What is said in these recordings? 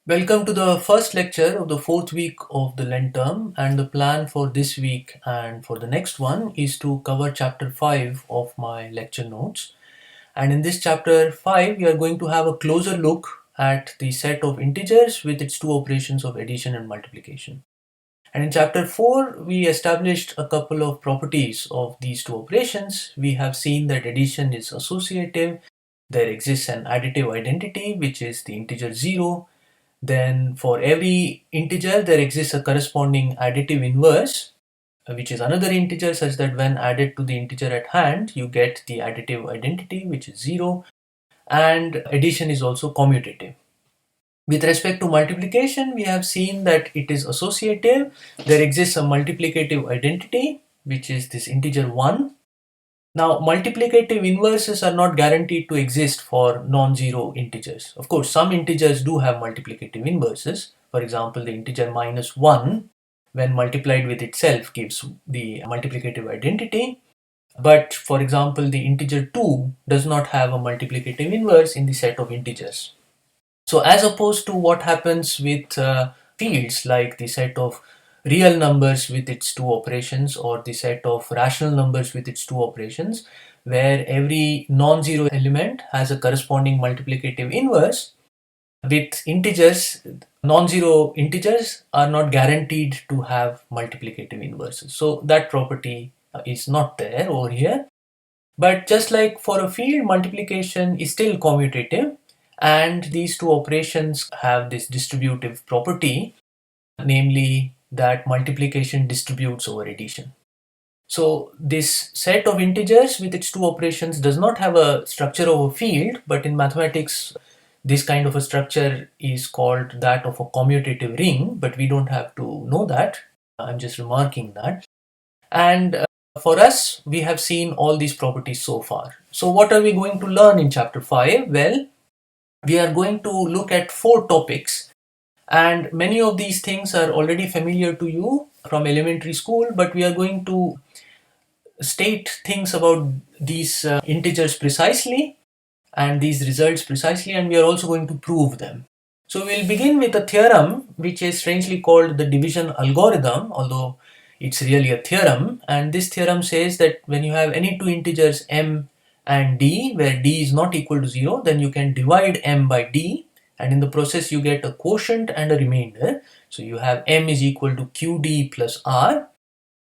Welcome to the first lecture of the fourth week of the Lent term, and the plan for this week and for the next one is to cover chapter 5 of my lecture notes. And in this chapter 5, we are going to have a closer look at the set of integers with its two operations of addition and multiplication. And in chapter 4, we established a couple of properties of these two operations. We have seen that addition is associative. There exists an additive identity, which is the integer 0. Then for every integer, there exists a corresponding additive inverse, which is another integer, such that when added to the integer at hand, you get the additive identity, which is 0. And addition is also commutative. With respect to multiplication, we have seen that it is associative. There exists a multiplicative identity, which is this integer 1. Now, multiplicative inverses are not guaranteed to exist for non-zero integers. Of course, some integers do have multiplicative inverses. For example, the integer -1, when multiplied with itself, gives the multiplicative identity. But for example, the integer 2 does not have a multiplicative inverse in the set of integers. So as opposed to what happens with fields like the set of real numbers with its two operations or the set of rational numbers with its two operations, where every non-zero element has a corresponding multiplicative inverse, with integers, non-zero integers are not guaranteed to have multiplicative inverses. So that property is not there over here. But just like for a field, multiplication is still commutative, and these two operations have this distributive property, namely that multiplication distributes over addition. So this set of integers with its two operations does not have a structure of a field, but in mathematics this kind of a structure is called that of a commutative ring, but we don't have to know that. I'm just remarking that. And for us, we have seen all these properties so far. So what are we going to learn in chapter 5? Well, we are going to look at 4 topics, and many of these things are already familiar to you from elementary school, but we are going to state things about these integers precisely and these results precisely, and we are also going to prove them. So we'll begin with a theorem which is strangely called the division algorithm, although it's really a theorem. And this theorem says that when you have any two integers m and d, where d is not equal to 0, then you can divide m by d, and in the process you get a quotient and a remainder. So you have m is equal to qd plus r,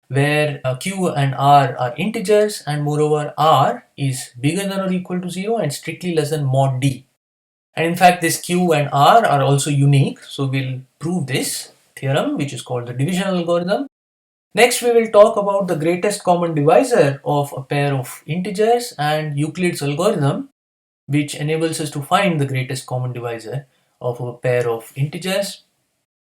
where q and r are integers, and moreover r is bigger than or equal to 0 and strictly less than mod d. And in fact, this q and r are also unique, so we'll prove this theorem, which is called the division algorithm. Next, we will talk about the greatest common divisor of a pair of integers and Euclid's algorithm, which enables us to find the greatest common divisor of a pair of integers.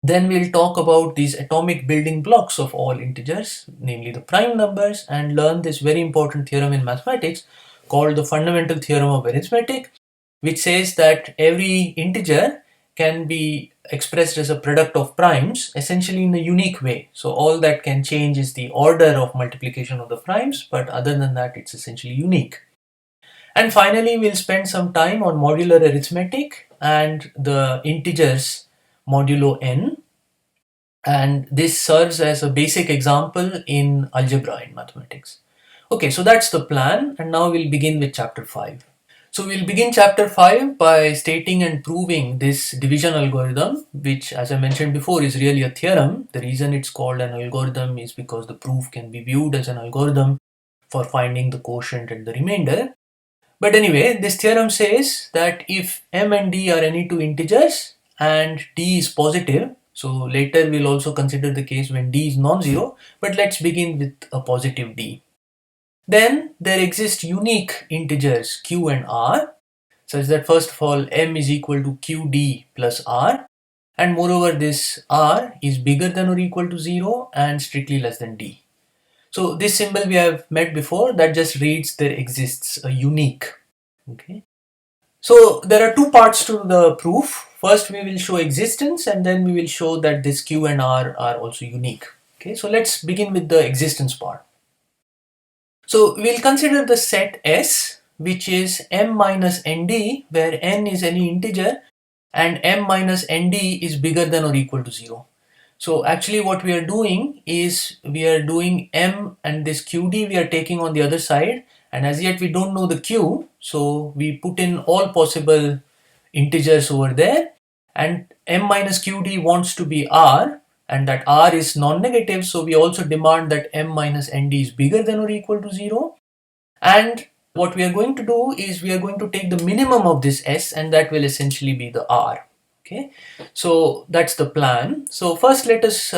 Then we'll talk about these atomic building blocks of all integers, namely the prime numbers, and learn this very important theorem in mathematics called the fundamental theorem of arithmetic, which says that every integer can be expressed as a product of primes, essentially in a unique way. So all that can change is the order of multiplication of the primes, but other than that, it's essentially unique. And finally, we'll spend some time on modular arithmetic and the integers modulo n, and this serves as a basic example in algebra in mathematics. Okay, so that's the plan, and now we'll begin with chapter 5. So we'll begin chapter 5 by stating and proving this division algorithm, which, as I mentioned before, is really a theorem. The reason it's called an algorithm is because the proof can be viewed as an algorithm for finding the quotient and the remainder. But anyway, this theorem says that if m and d are any two integers and d is positive, so later we'll also consider the case when d is non-zero, but let's begin with a positive d. Then there exist unique integers q and r, such that first of all m is equal to qd plus r, and moreover this r is bigger than or equal to 0 and strictly less than d. So this symbol we have met before, that just reads there exists a unique. Okay. So there are two parts to the proof. First we will show existence, and then we will show that this q and r are also unique. Okay, so let's begin with the existence part. So we'll consider the set S, which is m minus nd, where n is any integer and m minus nd is bigger than or equal to 0. So actually what we are doing is we are doing m, and this qd we are taking on the other side, and as yet we don't know the q, so we put in all possible integers over there, and m minus qd wants to be r, and that r is non-negative, so we also demand that m minus nd is bigger than or equal to 0. And what we are going to do is we are going to take the minimum of this s, and that will essentially be the r. Okay, so that's the plan. So first let us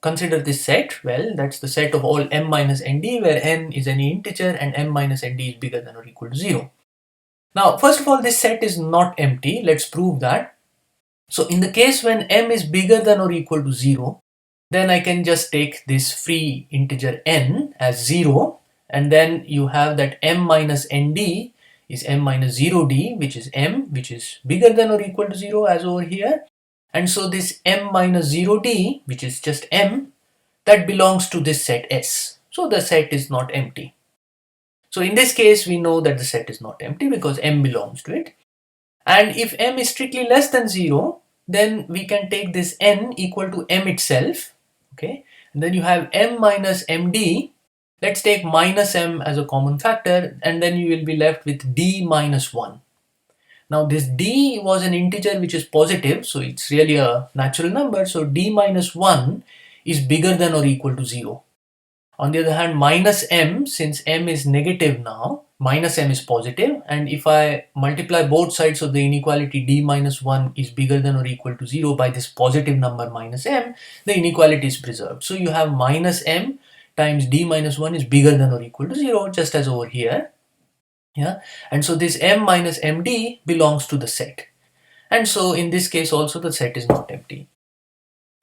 consider this set. Well, that's the set of all m minus nd, where n is any integer and m minus nd is bigger than or equal to 0. Now first of all, this set is not empty. Let's prove that. So in the case when m is bigger than or equal to 0, then I can just take this free integer n as 0, and then you have that m minus nd is m minus 0d, which is m, which is bigger than or equal to 0 as over here. And so this m minus 0d, which is just m, that belongs to this set S. So the set is not empty. So in this case, we know that the set is not empty because m belongs to it. And if m is strictly less than 0, then we can take this n equal to m itself. Okay, and then you have m minus md. Let's take minus m as a common factor, and then you will be left with d minus 1. Now this d was an integer which is positive, so it's really a natural number, so d minus 1 is bigger than or equal to 0. On the other hand, minus m, since m is negative now, minus m is positive, and if I multiply both sides of the inequality d minus 1 is bigger than or equal to 0 by this positive number minus m, the inequality is preserved. So you have minus m times d minus 1 is bigger than or equal to 0, just as over here. Yeah, and so this m minus md belongs to the set, and so in this case also the set is not empty.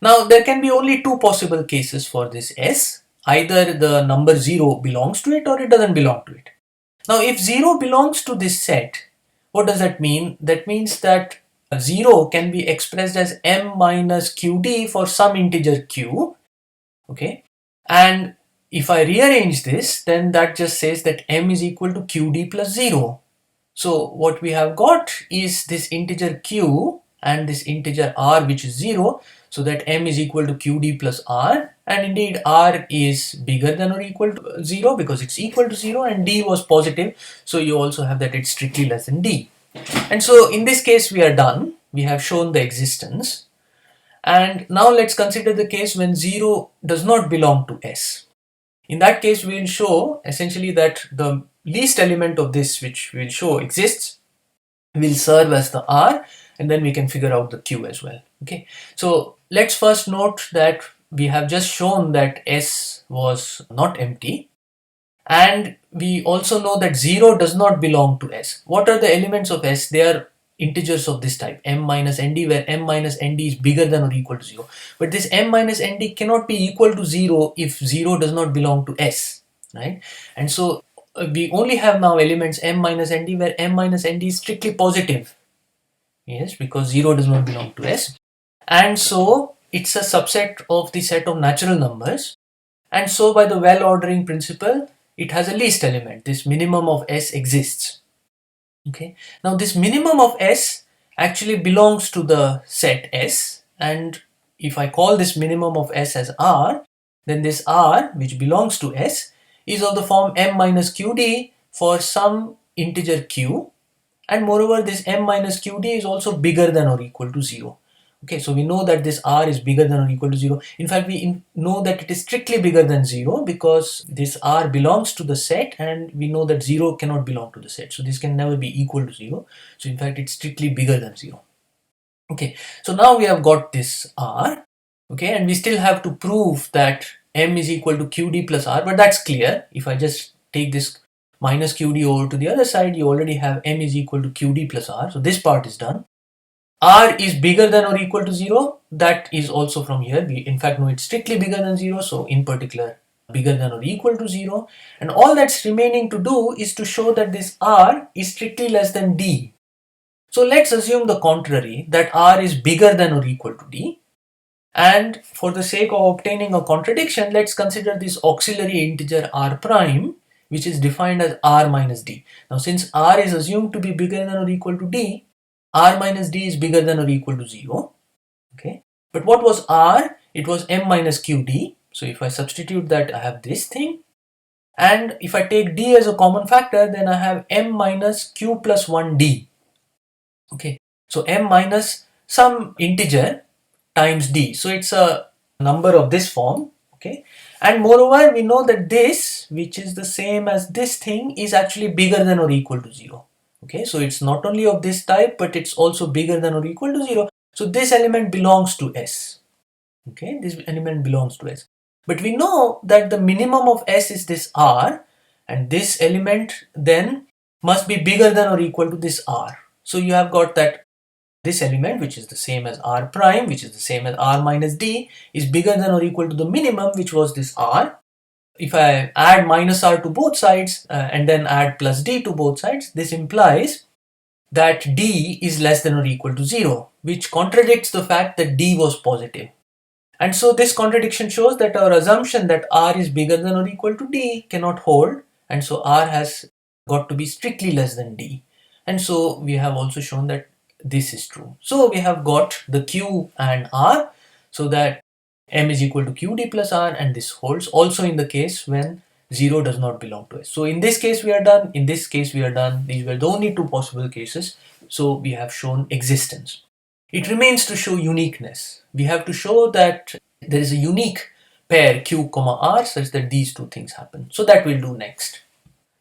Now there can be only two possible cases for this S. Either the number 0 belongs to it or it doesn't belong to it. Now if 0 belongs to this set, what does that mean? That means that 0 can be expressed as m minus qd for some integer q. Okay, and if I rearrange this, then that just says that m is equal to qd plus 0. So what we have got is this integer q and this integer r, which is 0, so that m is equal to qd plus r, and indeed r is bigger than or equal to 0 because it's equal to 0, and d was positive, so you also have that it's strictly less than d. And so in this case we are done. We have shown the existence, and now let's consider the case when 0 does not belong to S. In that case, we will show essentially that the least element of this, which we will show exists, will serve as the R, and then we can figure out the Q as well. Okay, so let's first note that we have just shown that S was not empty, and we also know that 0 does not belong to S. What are the elements of S? They are integers of this type, m minus nd, where m minus nd is bigger than or equal to 0. But this m minus nd cannot be equal to 0 if 0 does not belong to S, right? And so we only have now elements m minus nd where m minus nd is strictly positive. Yes, because 0 does not belong to S. And so it's a subset of the set of natural numbers. And so by the well ordering principle, it has a least element. This minimum of S exists. Okay, now this minimum of S actually belongs to the set S, and if I call this minimum of S as R, then this R, which belongs to S, is of the form m minus qd for some integer q, and moreover this m minus qd is also bigger than or equal to 0. Okay, so we know that this R is bigger than or equal to 0. In fact, we know that it is strictly bigger than 0 because this R belongs to the set, and we know that 0 cannot belong to the set. So this can never be equal to 0. So in fact, it's strictly bigger than 0. Okay, so now we have got this R. Okay, and we still have to prove that m is equal to qd plus r, but that's clear. If I just take this minus qd over to the other side, you already have m is equal to qd plus r. So this part is done. R is bigger than or equal to 0, that is also from here. We in fact know it's strictly bigger than 0, so in particular bigger than or equal to 0. And all that's remaining to do is to show that this R is strictly less than D. So let's assume the contrary, that R is bigger than or equal to D. And for the sake of obtaining a contradiction, let's consider this auxiliary integer R prime, which is defined as R minus D. Now since R is assumed to be bigger than or equal to D, r minus d is bigger than or equal to 0. Okay, but what was r? It was m minus qd. So if I substitute that, I have this thing. And if I take d as a common factor, then I have m minus q plus 1d. Okay, so m minus some integer times d. So it's a number of this form. Okay, and moreover, we know that this, which is the same as this thing, is actually bigger than or equal to 0. Okay, so it's not only of this type, but it's also bigger than or equal to 0. So this element belongs to S. Okay, this element belongs to S. But we know that the minimum of S is this R, and this element then must be bigger than or equal to this R. So you have got that this element, which is the same as R prime, which is the same as R minus D, is bigger than or equal to the minimum, which was this R. If I add minus R to both sides and then add plus D to both sides, this implies that D is less than or equal to 0, which contradicts the fact that D was positive. And so this contradiction shows that our assumption that R is bigger than or equal to D cannot hold, and so R has got to be strictly less than D. And so we have also shown that this is true. So we have got the Q and R, so that M is equal to QD plus R, and this holds also in the case when 0 does not belong to S. So in this case we are done, in this case we are done. These were the only two possible cases, so we have shown existence. It remains to show uniqueness. We have to show that there is a unique pair Q comma R such that these two things happen. So that we'll do next.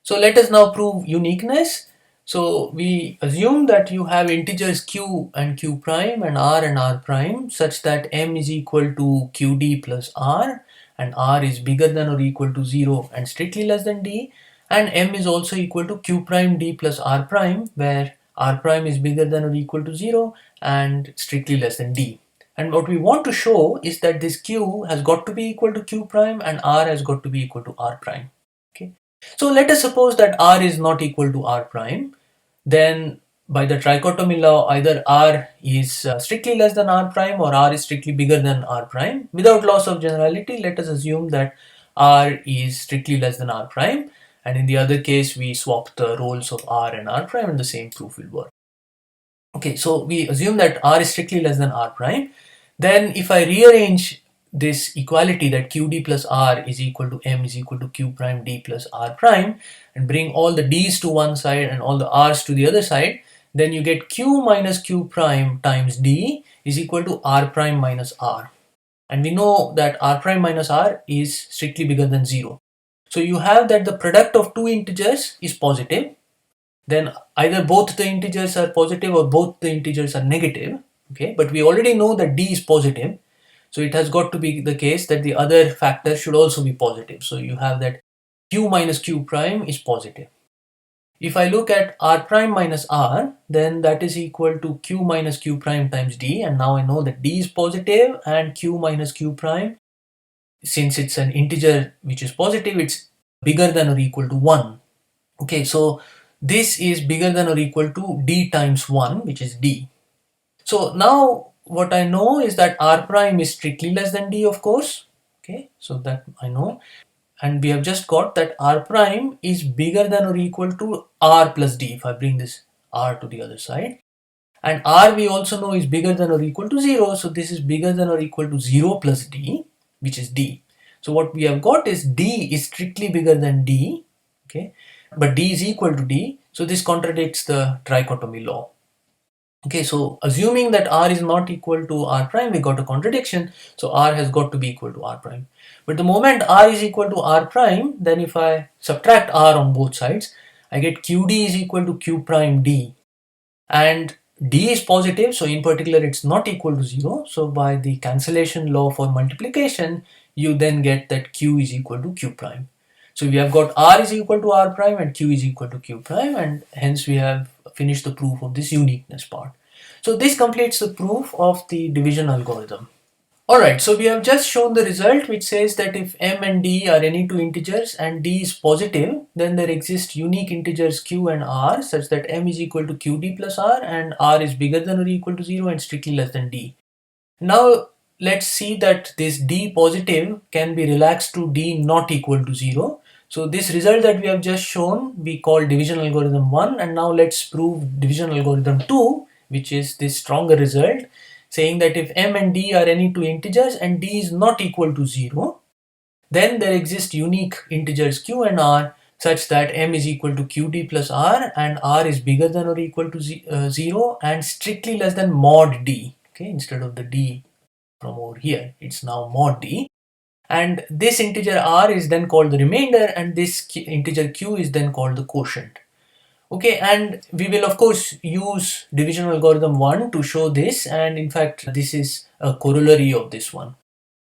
So let us now prove uniqueness. So we assume that you have integers Q and Q prime and R prime such that M is equal to QD plus R, and R is bigger than or equal to 0 and strictly less than D, and M is also equal to Q prime D plus R prime, where R prime is bigger than or equal to 0 and strictly less than D. And what we want to show is that this Q has got to be equal to Q prime and R has got to be equal to R prime. Okay. So let us suppose that R is not equal to R prime. Then by the trichotomy law, either R is strictly less than R prime or R is strictly bigger than R prime. Without loss of generality, let us assume that R is strictly less than R prime, and in the other case we swap the roles of R and R prime and the same proof will work. Okay, so we assume that R is strictly less than R prime. Then if I rearrange this equality that QD plus R is equal to M is equal to Q prime D plus R prime and bring all the D's to one side and all the R's to the other side, then you get Q minus Q prime times D is equal to R prime minus R. And we know that R prime minus R is strictly bigger than 0. So you have that the product of two integers is positive. Then either both the integers are positive or both the integers are negative. Okay, but we already know that D is positive. So it has got to be the case that the other factor should also be positive. So you have that Q minus Q prime is positive. If I look at R prime minus R, then that is equal to Q minus Q prime times D. And now I know that D is positive and Q minus Q prime, since it's an integer which is positive, it's bigger than or equal to 1. Okay, so this is bigger than or equal to D times 1, which is D. So now what I know is that R prime is strictly less than D, of course. Okay, so that I know. And we have just got that R prime is bigger than or equal to R plus D if I bring this R to the other side. And R we also know is bigger than or equal to 0. So this is bigger than or equal to 0 plus D, which is D. So what we have got is D is strictly bigger than D. Okay, but D is equal to D. So this contradicts the trichotomy law. Okay, so assuming that R is not equal to R prime, we got a contradiction. So R has got to be equal to R prime. But the moment R is equal to R prime, then if I subtract R on both sides, I get QD is equal to Q prime D. And D is positive, so in particular it's not equal to 0. So by the cancellation law for multiplication, you then get that Q is equal to Q prime. So we have got R is equal to R prime and Q is equal to Q prime, and hence we have finished the proof of this uniqueness part. So this completes the proof of the division algorithm. Alright, so we have just shown the result which says that if M and D are any two integers and D is positive, then there exist unique integers Q and R such that M is equal to QD plus R and R is bigger than or equal to 0 and strictly less than D. Now let's see that this D positive can be relaxed to D not equal to 0. So this result that we have just shown we call division algorithm 1, and now let's prove division algorithm 2, which is this stronger result, saying that if m and d are any two integers and d is not equal to 0, then there exist unique integers q and r such that m is equal to qd plus r and r is bigger than or equal to 0 and strictly less than mod d. Okay, instead of the d from over here, it's now mod d. And this integer r is then called the remainder, and this integer q is then called the quotient. Okay, and we will of course use division algorithm 1 to show this, and in fact this is a corollary of this one.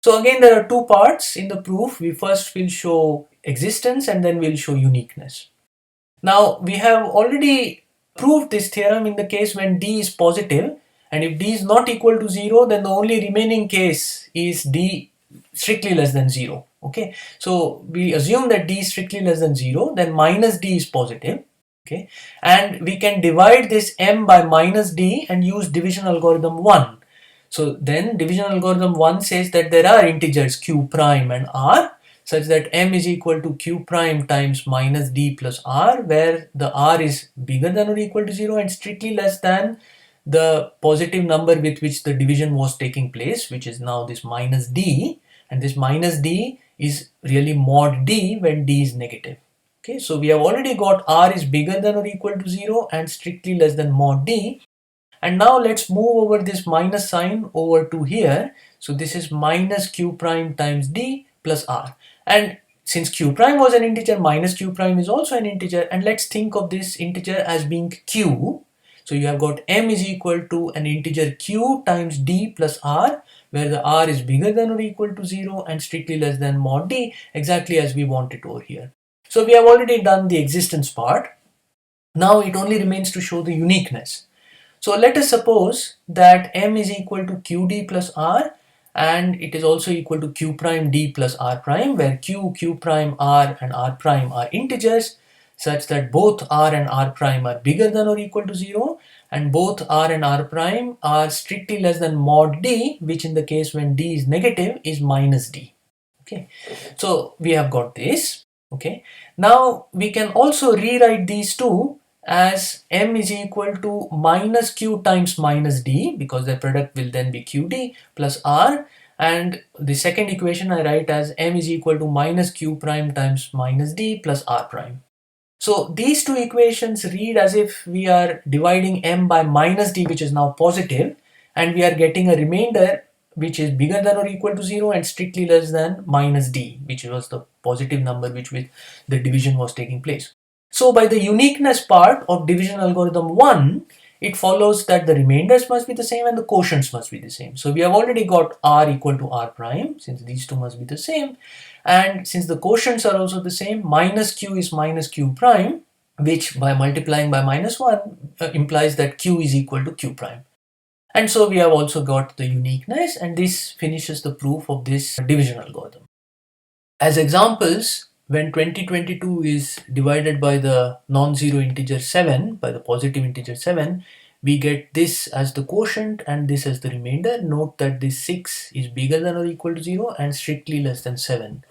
So again, there are two parts in the proof. We first will show existence and then we'll show uniqueness. Now we have already proved this theorem in the case when d is positive, and if d is not equal to 0, then the only remaining case is d strictly less than 0. Okay, so we assume that d is strictly less than 0, then minus d is positive. Okay, and we can divide this m by minus d and use division algorithm 1. So then division algorithm 1 says that there are integers q prime and r such that m is equal to q prime times minus d plus r, where the r is bigger than or equal to 0 and strictly less than the positive number with which the division was taking place, which is now this minus d, and this minus d is really mod d when d is negative. Okay, so we have already got r is bigger than or equal to 0 and strictly less than mod d. And now let's move over this minus sign over to here. So this is minus q prime times d plus r. And since q prime was an integer, minus q prime is also an integer. And let's think of this integer as being q. So you have got m is equal to an integer q times d plus r, where the r is bigger than or equal to 0 and strictly less than mod d, exactly as we want it over here. So we have already done the existence part. Now it only remains to show the uniqueness. So let us suppose that m is equal to qd plus r, and it is also equal to q prime d plus r prime, where q prime, r and r prime are integers such that both r and r prime are bigger than or equal to 0, and both r and r prime are strictly less than mod d, which in the case when d is negative is minus d. Okay, so we have got this. Okay, now we can also rewrite these two as m is equal to minus q times minus d, because their product will then be qd plus r, and the second equation I write as m is equal to minus q prime times minus d plus r prime. So these two equations read as if we are dividing m by minus d, which is now positive, and we are getting a remainder which is bigger than or equal to 0 and strictly less than minus d, which was the positive number which with the division was taking place. So by the uniqueness part of division algorithm 1, it follows that the remainders must be the same and the quotients must be the same. So we have already got r equal to r prime, since these two must be the same, and since the quotients are also the same, minus q is minus q prime, which by multiplying by minus 1 implies that q is equal to q prime. And so we have also got the uniqueness, and this finishes the proof of this division algorithm. As examples, when 2022 is divided by the non-zero integer 7, by the positive integer 7, we get this as the quotient and this as the remainder. Note that this 6 is bigger than or equal to 0 and strictly less than 7.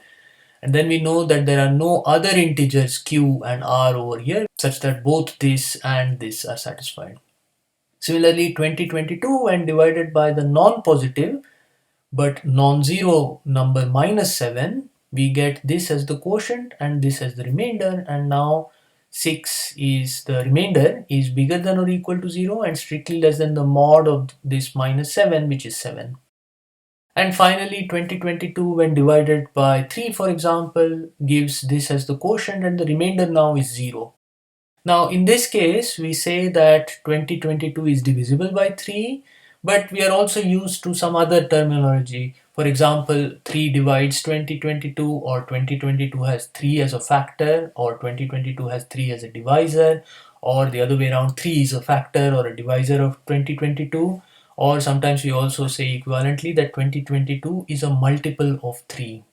And then we know that there are no other integers q and r over here, such that both this and this are satisfied. Similarly, 2022 when divided by the non-positive but non-zero number minus 7, we get this as the quotient and this as the remainder, and now 6 is the remainder is bigger than or equal to 0 and strictly less than the mod of this minus 7, which is 7. And finally, 2022 when divided by 3, for example, gives this as the quotient and the remainder now is 0. Now in this case, we say that 2022 is divisible by 3, but we are also used to some other terminology. For example, 3 divides 2022, or 2022 has 3 as a factor, or 2022 has 3 as a divisor, or the other way around, 3 is a factor or a divisor of 2022, or sometimes we also say equivalently that 2022 is a multiple of 3.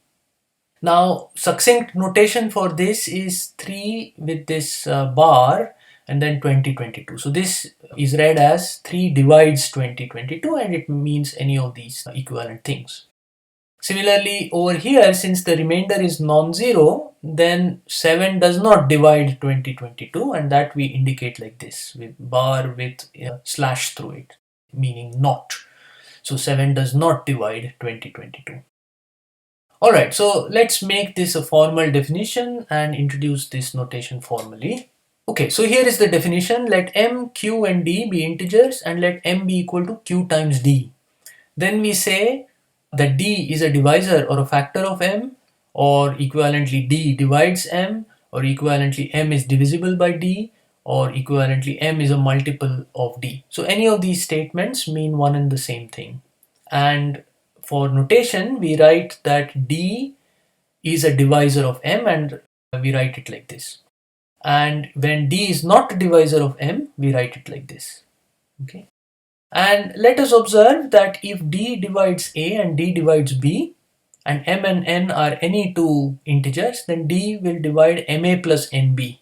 Now, succinct notation for this is 3 with this bar and then 2022. So this is read as 3 divides 2022, and it means any of these equivalent things. Similarly, over here, since the remainder is non-zero, then 7 does not divide 2022, and that we indicate like this with bar with a slash through it, meaning not. So 7 does not divide 2022. Alright, so let's make this a formal definition and introduce this notation formally. Okay, so here is the definition. Let m, q and d be integers and let m be equal to q times d. Then we say that d is a divisor or a factor of m, or equivalently d divides m, or equivalently m is divisible by d, or equivalently m is a multiple of d. So any of these statements mean one and the same thing. And for notation, we write that d is a divisor of m, and we write it like this. And when d is not a divisor of m, we write it like this. Okay. And let us observe that if d divides a and d divides b, and m and n are any two integers, then d will divide ma plus nb.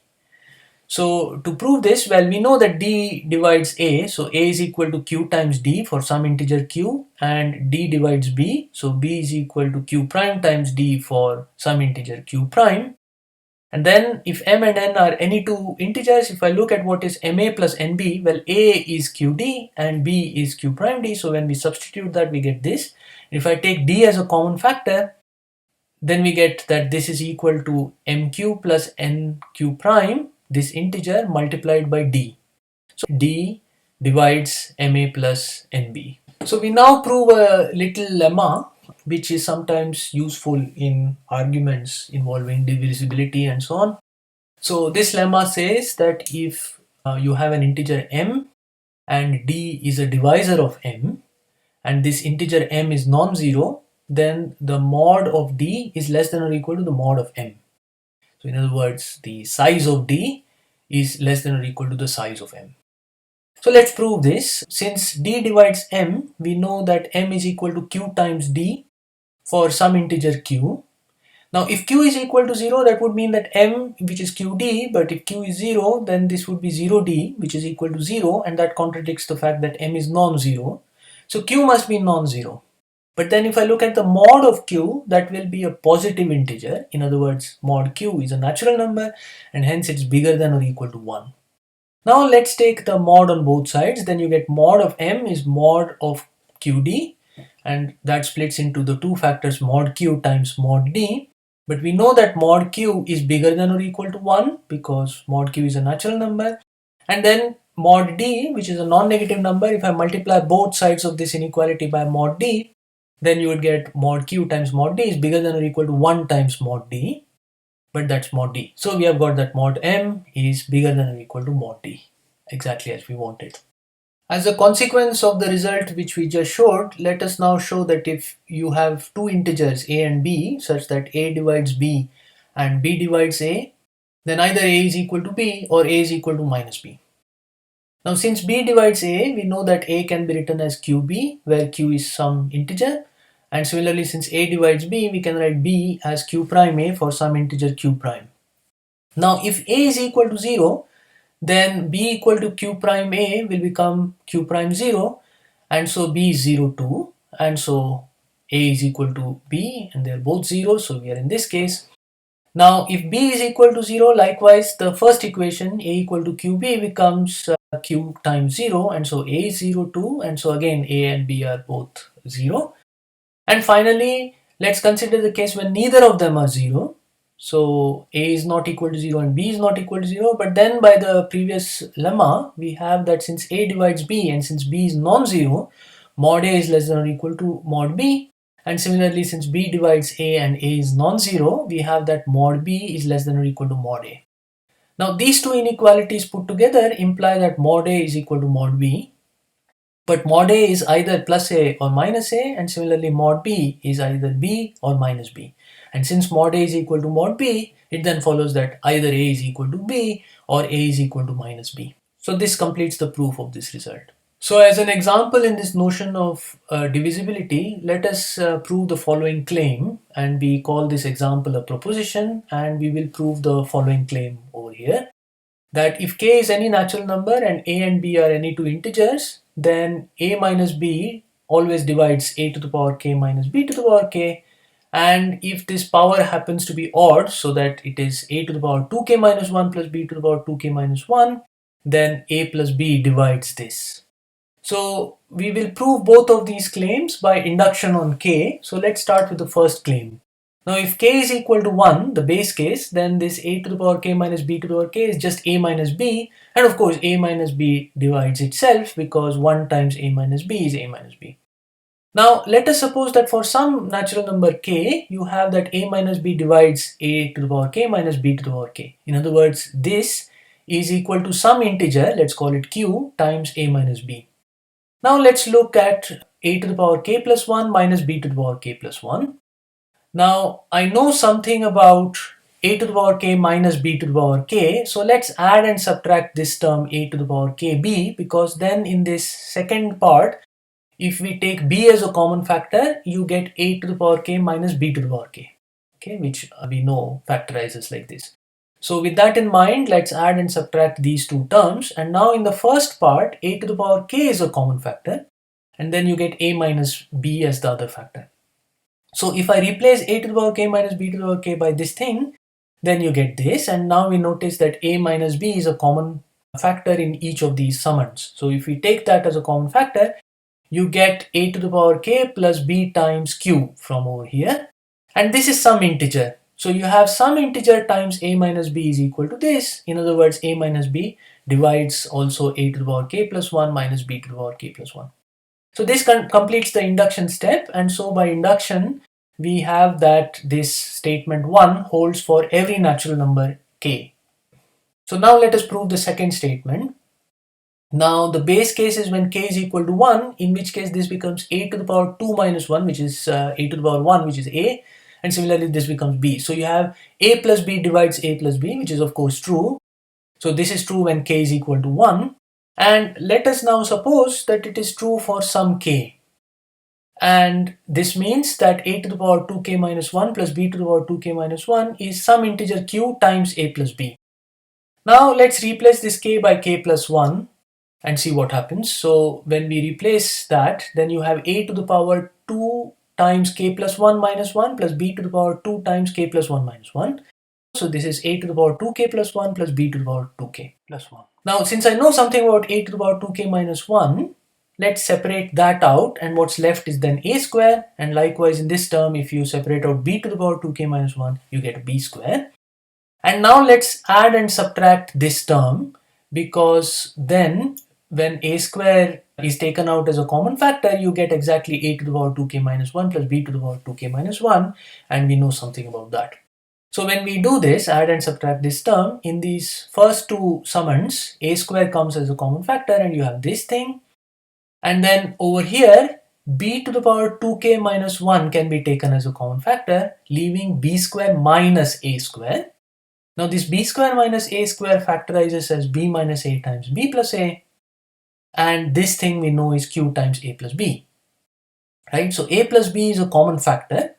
So to prove this, well, we know that d divides a, so a is equal to q times d for some integer q, and d divides b, so b is equal to q prime times d for some integer q prime. And then if m and n are any two integers, if I look at what is ma plus nb, well, a is qd and b is q prime d, so when we substitute that, we get this. If I take d as a common factor, then we get that this is equal to mq plus nq prime, this integer, multiplied by d. So d divides ma plus nb. So we now prove a little lemma which is sometimes useful in arguments involving divisibility and so on. So this lemma says that if you have an integer m and d is a divisor of m, and this integer m is non-zero, then the mod of d is less than or equal to the mod of m. So in other words, the size of d is less than or equal to the size of m. So let's prove this. Since d divides m, we know that m is equal to q times d for some integer q. Now if q is equal to 0, that would mean that m, which is qd, but if q is 0, then this would be 0d, which is equal to 0, and that contradicts the fact that m is non-zero. So q must be non-zero. But then if I look at the mod of q, that will be a positive integer. In other words, mod q is a natural number, and hence it's bigger than or equal to 1. Now let's take the mod on both sides. Then you get mod of m is mod of qd, and that splits into the two factors mod q times mod d. But we know that mod q is bigger than or equal to 1 because mod q is a natural number. And then mod d, which is a non-negative number, if I multiply both sides of this inequality by mod d, then you would get mod q times mod d is bigger than or equal to 1 times mod d, but that's mod d. So we have got that mod m is bigger than or equal to mod d, exactly as we wanted. As a consequence of the result which we just showed, let us now show that if you have two integers a and b such that a divides b and b divides a, then either a is equal to b or a is equal to minus b. Now since b divides a, we know that a can be written as qb, where q is some integer, and similarly since a divides b, we can write b as q prime a for some integer q prime. Now if a is equal to 0, then b equal to q prime a will become q prime 0, and so b is 0 too, and so a is equal to b, and they're both 0, so we are in this case. Now if b is equal to 0, likewise the first equation a equal to qb becomes q times 0, and so a is 0 too, and so again a and b are both 0. And finally, let's consider the case when neither of them are 0. So a is not equal to 0 and b is not equal to 0, but then by the previous lemma, we have that since a divides b and since b is non-zero, mod a is less than or equal to mod b. And similarly, since b divides a and a is non-zero, we have that mod b is less than or equal to mod a. Now these two inequalities put together imply that mod a is equal to mod b, but mod a is either plus a or minus a, and similarly mod b is either b or minus b. And since mod a is equal to mod b, it then follows that either a is equal to b or a is equal to minus b. So this completes the proof of this result. So as an example in this notion of divisibility, let us prove the following claim, and we call this example a proposition, and we will prove the following claim over here, that if k is any natural number and a and b are any two integers, then a minus b always divides a to the power k minus b to the power k, And if this power happens to be odd, so that it is a to the power 2k minus 1 plus b to the power 2k minus 1, then a plus b divides this. So we will prove both of these claims by induction on k. So let's start with the first claim. Now if k is equal to 1, the base case, then this a to the power k minus b to the power k is just a minus b, and of course a minus b divides itself, because 1 times a minus b is a minus b. Now let us suppose that for some natural number k, you have that a minus b divides a to the power k minus b to the power k. In other words, this is equal to some integer, let's call it q, times a minus b. Now let's look at a to the power k plus 1 minus b to the power k plus 1. Now I know something about a to the power k minus b to the power k, so let's add and subtract this term a to the power kb, because then in this second part, if we take b as a common factor, you get a to the power k minus b to the power k, okay, which we know factorizes like this. So with that in mind, let's add and subtract these two terms, and now in the first part, a to the power k is a common factor, and then you get a minus b as the other factor. So if I replace a to the power k minus b to the power k by this thing, then you get this, and now we notice that a minus b is a common factor in each of these summands. So if we take that as a common factor, you get a to the power k plus b times q from over here, and this is some integer. So you have some integer times a minus b is equal to this. In other words, a minus b divides also a to the power k plus 1 minus b to the power k plus 1. So this completes the induction step, and so by induction we have that this statement 1 holds for every natural number k. So now let us prove the second statement. Now the base case is when k is equal to 1, in which case this becomes a to the power 2 minus 1, which is a to the power 1, which is a, and similarly this becomes b. So you have a plus b divides a plus b, which is of course true. So this is true when k is equal to 1, and let us now suppose that it is true for some k. And this means that a to the power 2k minus 1 plus b to the power 2k minus 1 is some integer q times a plus b. Now let's replace this k by k plus 1 and see what happens. So when we replace that, then you have a to the power 2 times k plus 1 minus 1 plus b to the power 2 times k plus 1 minus 1. So this is a to the power 2k plus 1 plus b to the power 2k plus 1. Now since I know something about a to the power 2k minus 1, let's separate that out, and what's left is then a square, and likewise in this term, if you separate out b to the power 2k minus 1, you get b square. And now let's add and subtract this term, because then when a square is taken out as a common factor, you get exactly a to the power 2k minus 1 plus b to the power 2k minus 1, and we know something about that. So when we do this, add and subtract this term, in these first two summands, a square comes as a common factor and you have this thing. And then over here, b to the power 2k minus 1 can be taken as a common factor, leaving b square minus a square. Now this b square minus a square factorizes as b minus a times b plus a, and this thing we know is q times a plus b, right? So a plus b is a common factor,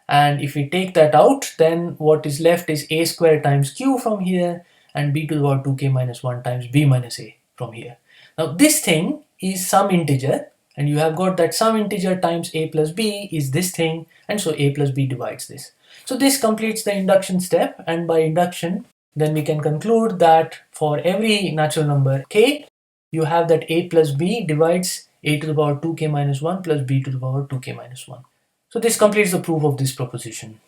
and if we take that out, then what is left is a square times q from here, and b to the power 2k minus 1 times b minus a from here. Now this thing is some integer, and you have got that some integer times a plus b is this thing, and so a plus b divides this. So this completes the induction step, and by induction then we can conclude that for every natural number k, you have that a plus b divides a to the power 2k minus 1 plus b to the power 2k minus 1. So this completes the proof of this proposition.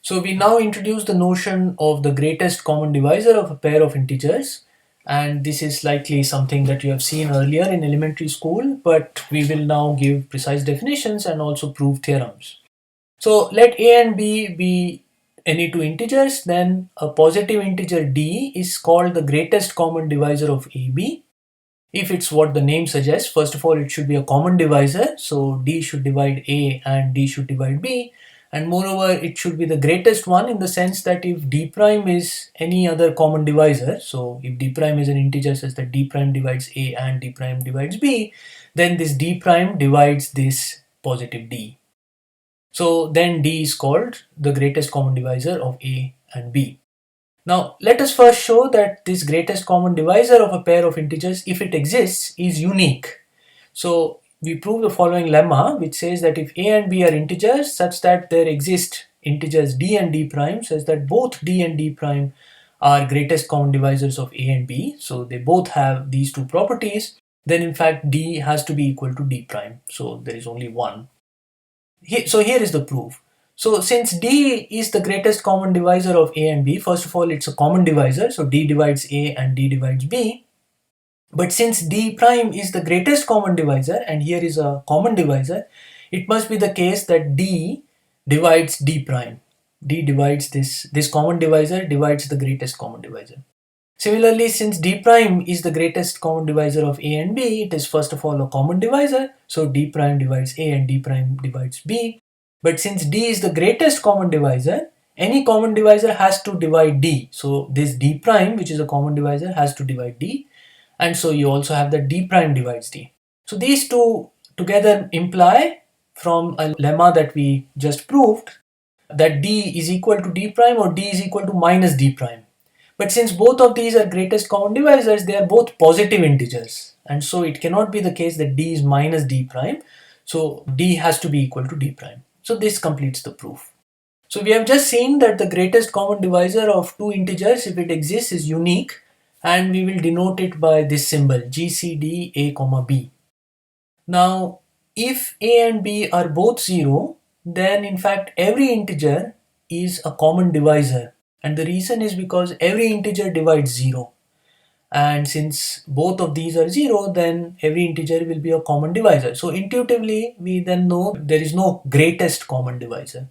So we now introduce the notion of the greatest common divisor of a pair of integers, and this is likely something that you have seen earlier in elementary school, but we will now give precise definitions and also prove theorems. So let a and b be any two integers, then a positive integer d is called the greatest common divisor of ab. If it's what the name suggests, first of all it should be a common divisor, so d should divide a and d should divide b, and moreover it should be the greatest one in the sense that if d prime is any other common divisor, so if d prime is an integer such that d prime divides a and d prime divides b, then this d prime divides this positive d. So then d is called the greatest common divisor of a and b. Now let us first show that this greatest common divisor of a pair of integers, if it exists, is unique. So we prove the following lemma, which says that if a and b are integers such that there exist integers d and d prime such that both d and d prime are greatest common divisors of a and b, so they both have these two properties, then in fact d has to be equal to d prime. So there is only one. So here is the proof. So since d is the greatest common divisor of a and b, first of all it's a common divisor, so d divides a and d divides b. But since d prime is the greatest common divisor and here is a common divisor, it must be the case that d divides d prime. D divides this common divisor divides the greatest common divisor. Similarly, since d prime is the greatest common divisor of a and b, it is first of all a common divisor, so d prime divides a and d prime divides b. But since d is the greatest common divisor, any common divisor has to divide d. So this d prime, which is a common divisor, has to divide d, and so you also have that d prime divides d. So these two together imply, from a lemma that we just proved, that d is equal to d prime or d is equal to minus d prime. But since both of these are greatest common divisors, they are both positive integers, and so it cannot be the case that d is minus d prime, so d has to be equal to d prime. So this completes the proof. So we have just seen that the greatest common divisor of two integers, if it exists, is unique, and we will denote it by this symbol GCD a comma b. Now if a and b are both 0, then in fact every integer is a common divisor, and the reason is because every integer divides 0, and since both of these are 0, then every integer will be a common divisor. So intuitively we then know there is no greatest common divisor.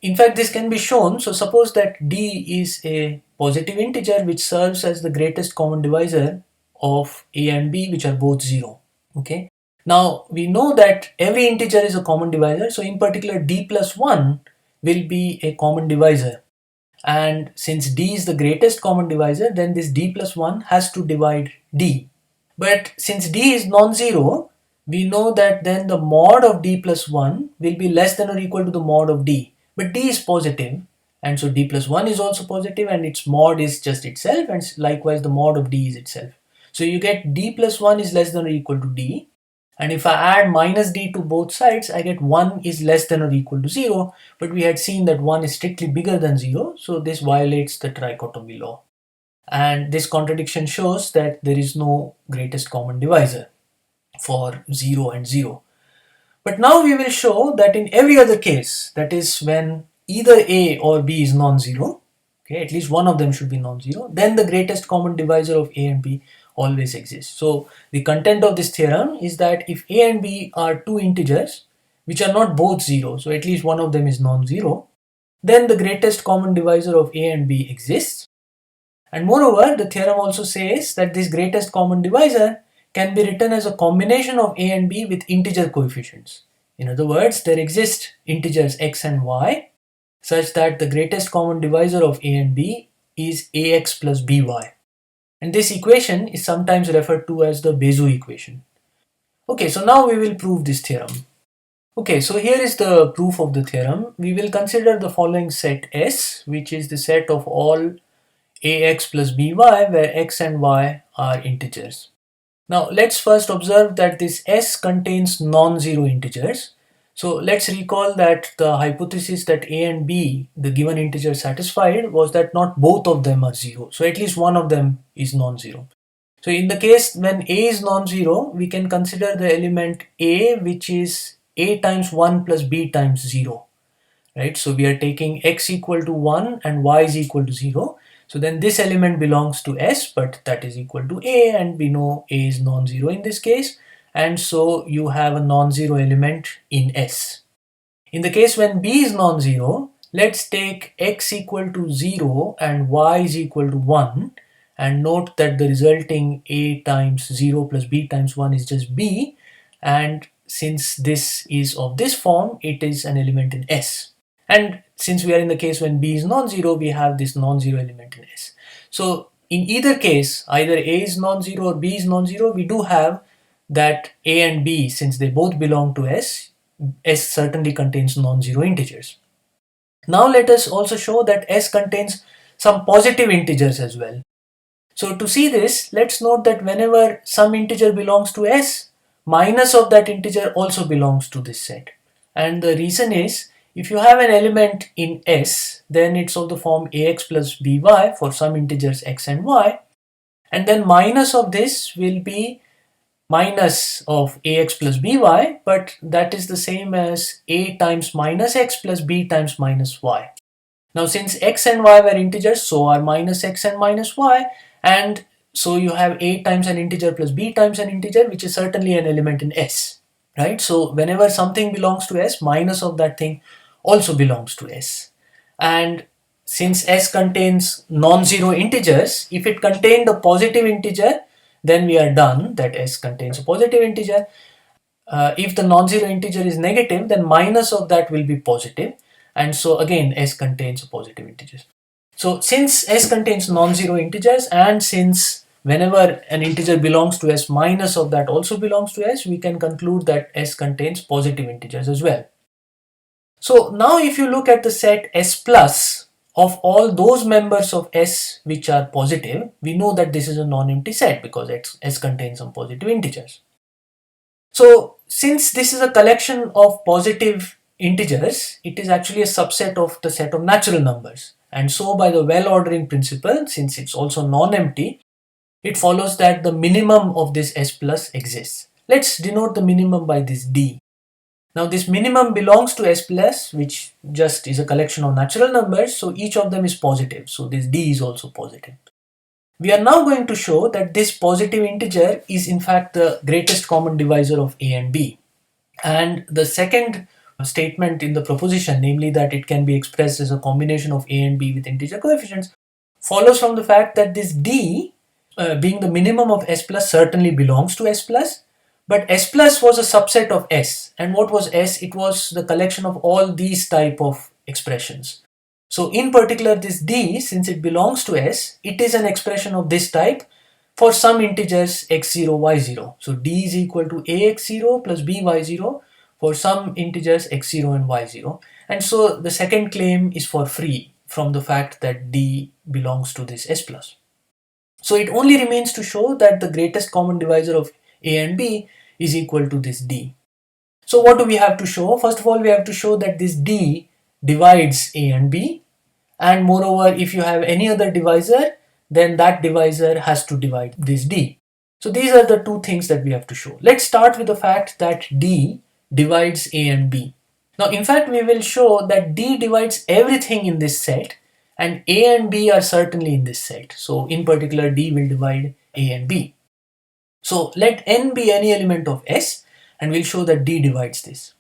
In fact, this can be shown. So suppose that d is a positive integer which serves as the greatest common divisor of a and b, which are both 0. Okay. Now we know that every integer is a common divisor, so in particular d plus 1 will be a common divisor, and since d is the greatest common divisor, then this d plus 1 has to divide d. But since d is non-zero, we know that then the mod of d plus 1 will be less than or equal to the mod of d, but d is positive, and so d plus 1 is also positive and its mod is just itself, and likewise the mod of d is itself. So you get d plus 1 is less than or equal to d, and if I add minus d to both sides, I get 1 is less than or equal to 0, but we had seen that 1 is strictly bigger than 0, so this violates the trichotomy law. And this contradiction shows that there is no greatest common divisor for 0 and 0. But now we will show that in every other case, that is when either a or b is non-zero, okay, at least one of them should be non-zero, then the greatest common divisor of a and b always exists. So the content of this theorem is that if a and b are two integers which are not both 0, so at least one of them is non-zero, then the greatest common divisor of a and b exists. And moreover, the theorem also says that this greatest common divisor can be written as a combination of a and b with integer coefficients. In other words, there exist integers x and y such that the greatest common divisor of a and b is ax plus by. And this equation is sometimes referred to as the Bezout equation. Okay, so now we will prove this theorem. Okay, so here is the proof of the theorem. We will consider the following set S, which is the set of all ax plus by where x and y are integers. Now let's first observe that this S contains non-zero integers. So let's recall that the hypothesis that a and b, the given integer satisfied, was that not both of them are 0. So at least one of them is non-zero. So in the case when a is non-zero, we can consider the element a, which is a times 1 plus b times 0. Right? So we are taking x equal to 1 and y is equal to 0. So then this element belongs to S, but that is equal to A, and we know A is non-zero in this case, and so you have a non-zero element in S. In the case when B is non-zero, let's take x equal to 0 and y is equal to 1, and note that the resulting A times 0 plus B times 1 is just B, and since this is of this form, it is an element in S. And since we are in the case when b is non-zero, we have this non-zero element in S. So in either case, either a is non-zero or b is non-zero, we do have that a and b, since they both belong to S, S certainly contains non-zero integers. Now let us also show that S contains some positive integers as well. So to see this, let's note that whenever some integer belongs to S, minus of that integer also belongs to this set. And the reason is, if you have an element in S, then it's of the form ax plus by for some integers x and y, and then minus of this will be minus of ax plus by, but that is the same as a times minus x plus b times minus y. Now since x and y were integers, so are minus x and minus y, and so you have a times an integer plus b times an integer, which is certainly an element in S, right? So whenever something belongs to S, minus of that thing also belongs to S. And since S contains non-zero integers, if it contained a positive integer, then we are done that S contains a positive integer. If the non-zero integer is negative, then minus of that will be positive, and so again S contains a positive integer. So since S contains non-zero integers, and since whenever an integer belongs to S, minus of that also belongs to S, we can conclude that S contains positive integers as well. So now if you look at the set S plus of all those members of S which are positive, we know that this is a non-empty set because S contains some positive integers. So since this is a collection of positive integers, it is actually a subset of the set of natural numbers. And so by the well-ordering principle, since it's also non-empty, it follows that the minimum of this S plus exists. Let's denote the minimum by this D. Now this minimum belongs to S plus, which just is a collection of natural numbers, so each of them is positive. So this D is also positive. We are now going to show that this positive integer is in fact the greatest common divisor of A and B. And the second statement in the proposition, namely that it can be expressed as a combination of A and B with integer coefficients, follows from the fact that this D, being the minimum of S plus, certainly belongs to S plus, but S plus was a subset of S. And what was S? It was the collection of all these type of expressions. So in particular this D, since it belongs to S, it is an expression of this type for some integers x0, y0. So D is equal to ax0 plus by0 for some integers x0 and y0. And so the second claim is for free from the fact that D belongs to this S plus. So it only remains to show that the greatest common divisor of A and B is equal to this D. So what do we have to show? First of all, we have to show that this D divides A and B, and moreover, if you have any other divisor, then that divisor has to divide this D. So these are the two things that we have to show. Let's start with the fact that D divides A and B. Now in fact we will show that D divides everything in this set, and A and B are certainly in this set. So in particular D will divide A and B. So let N be any element of S, and we'll show that D divides this.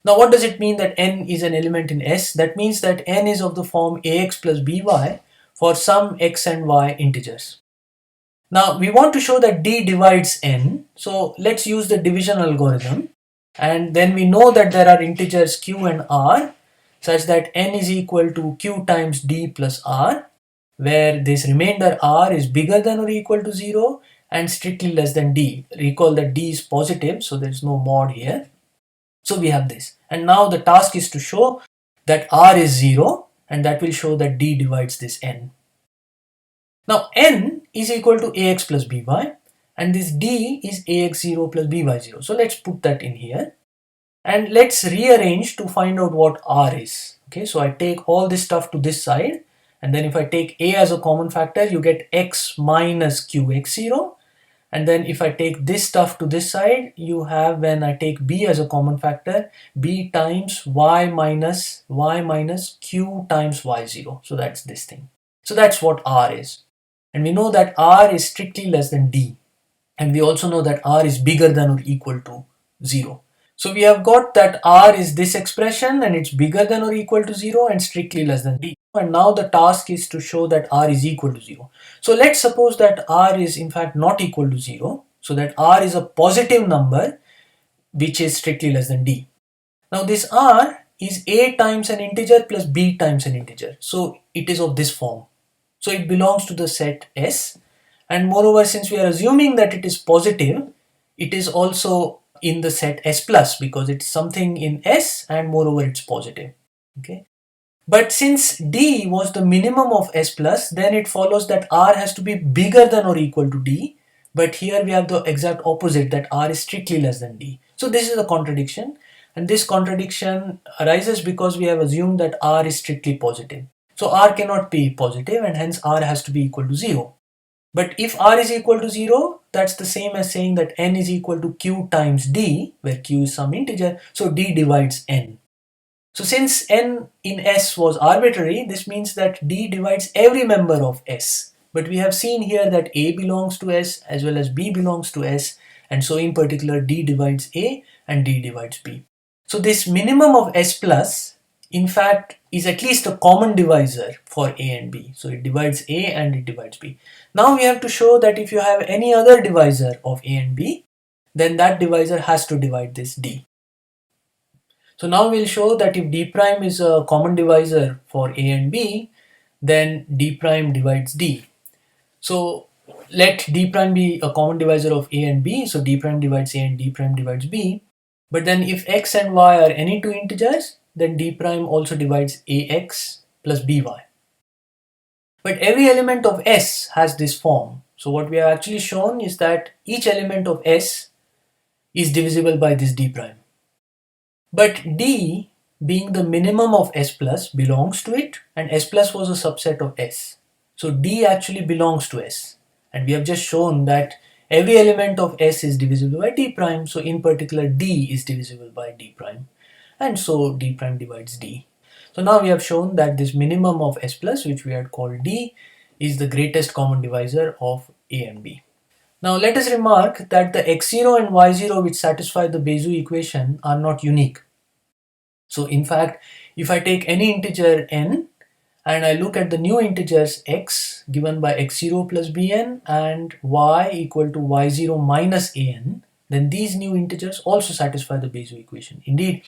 Now what does it mean that N is an element in S? That means that N is of the form ax plus by for some x and y integers. Now we want to show that D divides N, so let's use the division algorithm, and then we know that there are integers q and r such that N is equal to q times D plus r, where this remainder r is bigger than or equal to 0 and strictly less than D. Recall that D is positive, so there is no mod here. So we have this, and now the task is to show that r is 0, and that will show that D divides this N. Now N is equal to ax plus by, and this D is ax0 plus by0. So let's put that in here, and let's rearrange to find out what r is. Okay, so I take all this stuff to this side, and then if I take a as a common factor, you get x minus qx0. And then if I take this stuff to this side, you have, when I take b as a common factor, b times y minus q times y0. So that's this thing. So that's what r is. And we know that r is strictly less than D. And we also know that r is bigger than or equal to 0. So we have got that r is this expression, and it's bigger than or equal to 0 and strictly less than D. And now the task is to show that r is equal to 0. So let's suppose that r is in fact not equal to 0, so that r is a positive number which is strictly less than D. Now this r is a times an integer plus b times an integer, so it is of this form. So it belongs to the set S, and moreover, since we are assuming that it is positive, it is also in the set S plus because it's something in S, and moreover it's positive. Okay. But since D was the minimum of S plus, then it follows that R has to be bigger than or equal to D, But here we have the exact opposite, that R is strictly less than D. So this is a contradiction, and this contradiction arises because we have assumed that R is strictly positive. So R cannot be positive, and hence R has to be equal to 0. But if R is equal to 0, that's the same as saying that N is equal to Q times D, where Q is some integer, so D divides N. So since N in S was arbitrary, this means that D divides every member of S. But we have seen here that A belongs to S as well as B belongs to S, and so in particular D divides A and D divides B. So this minimum of S plus in fact is at least a common divisor for A and B. So it divides A and it divides B. Now we have to show that if you have any other divisor of A and B, then that divisor has to divide this D. So now we'll show that if D prime is a common divisor for A and B, then D prime divides D. So let D prime be a common divisor of A and B, so D prime divides A and D prime divides B. But then if X and Y are any two integers, then D prime also divides AX plus BY. But every element of S has this form. So what we have actually shown is that each element of S is divisible by this D prime. But D, being the minimum of S plus, belongs to it, and S plus was a subset of S. So D actually belongs to S. And we have just shown that every element of S is divisible by D prime, so in particular D is divisible by D prime. And so D prime divides D. So now we have shown that this minimum of S plus, which we had called D, is the greatest common divisor of A and B. Now let us remark that the x0 and y0 which satisfy the Bezout equation are not unique. So in fact, if I take any integer n and I look at the new integers x given by x0 plus bn and y equal to y0 minus an, then these new integers also satisfy the Bezout equation. Indeed,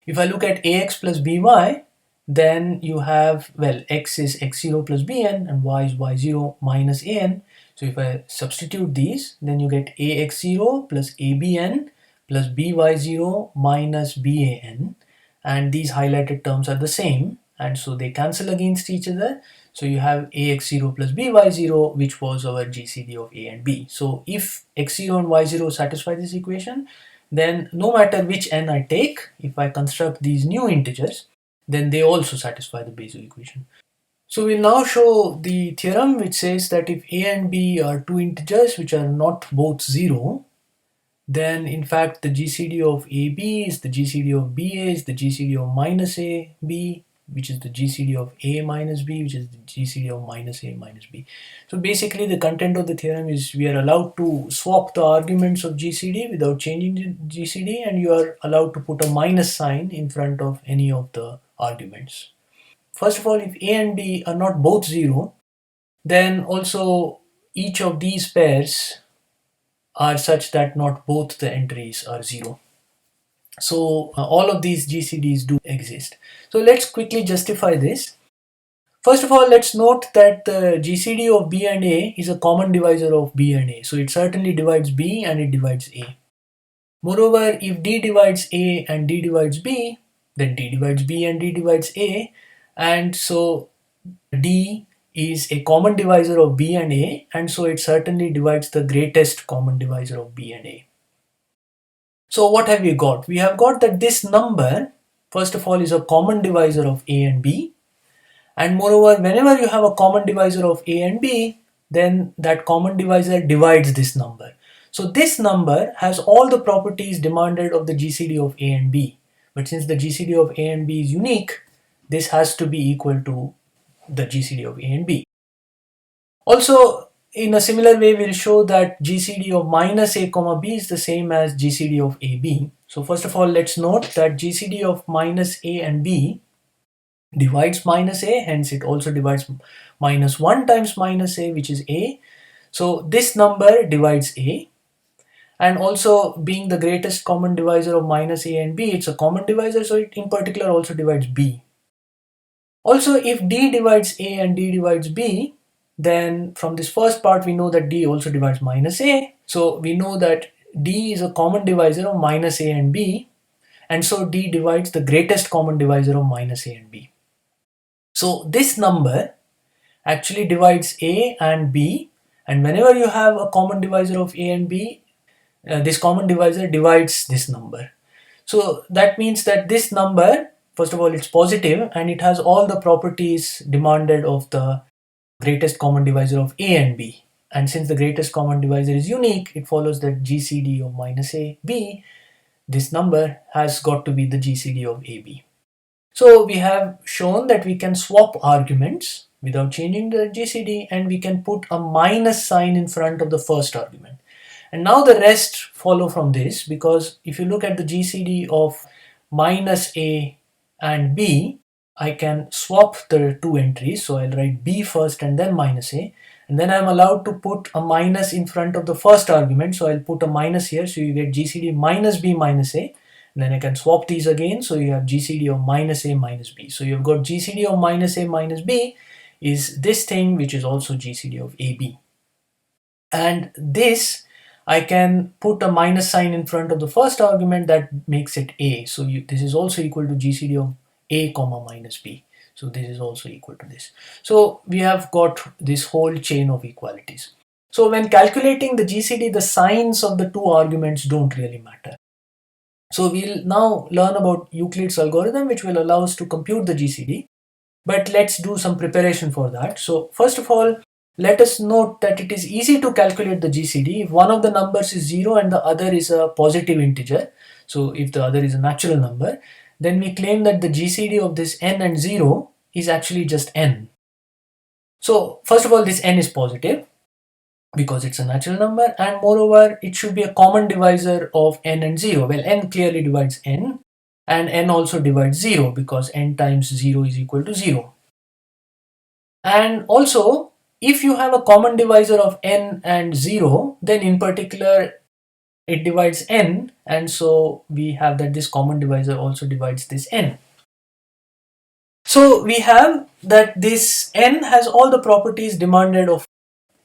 if I look at ax plus by, then you have, well, x is x0 plus bn and y is y0 minus an. So if I substitute these, then you get ax0 plus abn plus by0 minus ban, and these highlighted terms are the same, and so they cancel against each other. So you have ax0 plus by0, which was our GCD of a and b. So if x0 and y0 satisfy this equation, then no matter which n I take, if I construct these new integers, then they also satisfy the Bezout equation. So we'll now show the theorem which says that if a and b are two integers which are not both 0, then in fact the GCD of AB is the GCD of BA is the GCD of minus AB, which is the GCD of A minus B, which is the GCD of minus A minus B. So basically the content of the theorem is we are allowed to swap the arguments of GCD without changing the GCD, and you are allowed to put a minus sign in front of any of the arguments. First of all, if A and B are not both 0, then also each of these pairs are such that not both the entries are 0. So all of these GCDs do exist. So let's quickly justify this. First of all, let's note that the GCD of B and A is a common divisor of B and A. So it certainly divides B and it divides A. Moreover, if D divides A and D divides B, then D divides B and D divides A. And so D is a common divisor of B and A, and so it certainly divides the greatest common divisor of B and A. So what have we got? We have got that this number, first of all, is a common divisor of A and B, and moreover, whenever you have a common divisor of A and B, then that common divisor divides this number. So this number has all the properties demanded of the GCD of A and B, but since the GCD of A and B is unique, this has to be equal to the GCD of A and B. Also, in a similar way, we'll show that GCD of minus A comma B is the same as GCD of AB. So first of all, let's note that GCD of minus A and B divides minus A, hence it also divides minus 1 times minus A, which is A. So this number divides A, and also being the greatest common divisor of minus A and B, it's a common divisor, so it in particular also divides B. Also, if D divides A and D divides B, then from this first part we know that D also divides minus A. So we know that D is a common divisor of minus A and B, and so D divides the greatest common divisor of minus A and B. So this number actually divides A and B, And whenever you have a common divisor of A and B, this common divisor divides this number. So that means that this number, first of all, it's positive and it has all the properties demanded of the greatest common divisor of A and B. And since the greatest common divisor is unique, it follows that GCD of minus A, B, this number has got to be the GCD of AB. So we have shown that we can swap arguments without changing the GCD, and we can put a minus sign in front of the first argument. And now the rest follow from this, because if you look at the GCD of minus A and B, I can swap the two entries. So I'll write B first and then minus A. And then I'm allowed to put a minus in front of the first argument. So I'll put a minus here. So you get GCD minus B minus A. And then I can swap these again. So you have GCD of minus A minus B. So you've got GCD of minus A minus B is this thing, which is also GCD of AB. And this, I can put a minus sign in front of the first argument that makes it A. So this is also equal to GCD of A comma minus B. So this is also equal to this. So we have got this whole chain of equalities. So when calculating the GCD, the signs of the two arguments don't really matter. So we'll now learn about Euclid's algorithm, which will allow us to compute the GCD. But let's do some preparation for that. So first of all, let us note that it is easy to calculate the GCD if one of the numbers is 0 and the other is a positive integer. So if the other is a natural number, then we claim that the GCD of this n and 0 is actually just n. So first of all, this n is positive because it's a natural number, and moreover it should be a common divisor of n and 0. Well, n clearly divides n, and n also divides 0 because n times 0 is equal to 0. And also, if you have a common divisor of n and 0, then in particular it divides n, and so we have that this common divisor also divides this n. So we have that this n has all the properties demanded of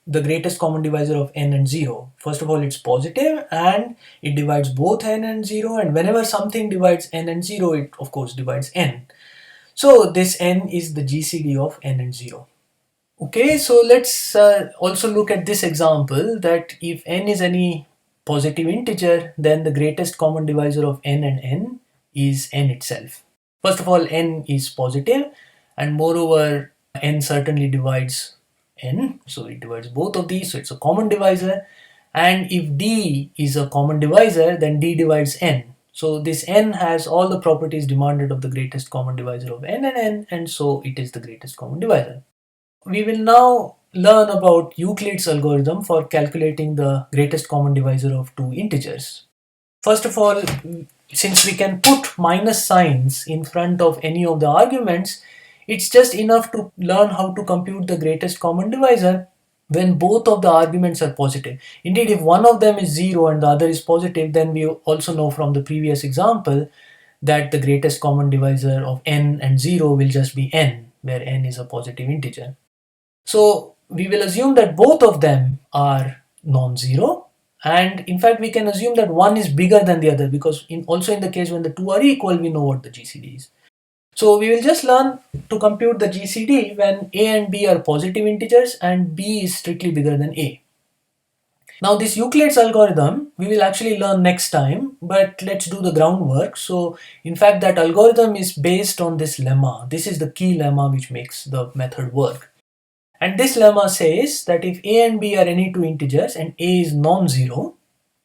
the greatest common divisor of n and 0. First of all, it's positive and it divides both n and 0, and whenever something divides n and 0, it of course divides n. So this n is the GCD of n and 0. Okay, so let's also look at this example, that if n is any positive integer, then the greatest common divisor of n and n is n itself. First of all, n is positive, and moreover n certainly divides n, so it divides both of these, so it's a common divisor. And if d is a common divisor, then d divides n. So this n has all the properties demanded of the greatest common divisor of n and n, and so it is the greatest common divisor. We will now learn about Euclid's algorithm for calculating the greatest common divisor of two integers. First of all, since we can put minus signs in front of any of the arguments, it's just enough to learn how to compute the greatest common divisor when both of the arguments are positive. Indeed, if one of them is 0 and the other is positive, then we also know from the previous example that the greatest common divisor of n and 0 will just be n, where n is a positive integer. So we will assume that both of them are non-zero, and in fact we can assume that one is bigger than the other, because also in the case when the two are equal, we know what the GCD is. So we will just learn to compute the GCD when a and b are positive integers and b is strictly bigger than a. Now this Euclid's algorithm we will actually learn next time, but let's do the groundwork. So in fact that algorithm is based on this lemma. This is the key lemma which makes the method work. And this lemma says that if a and b are any two integers and a is non-zero,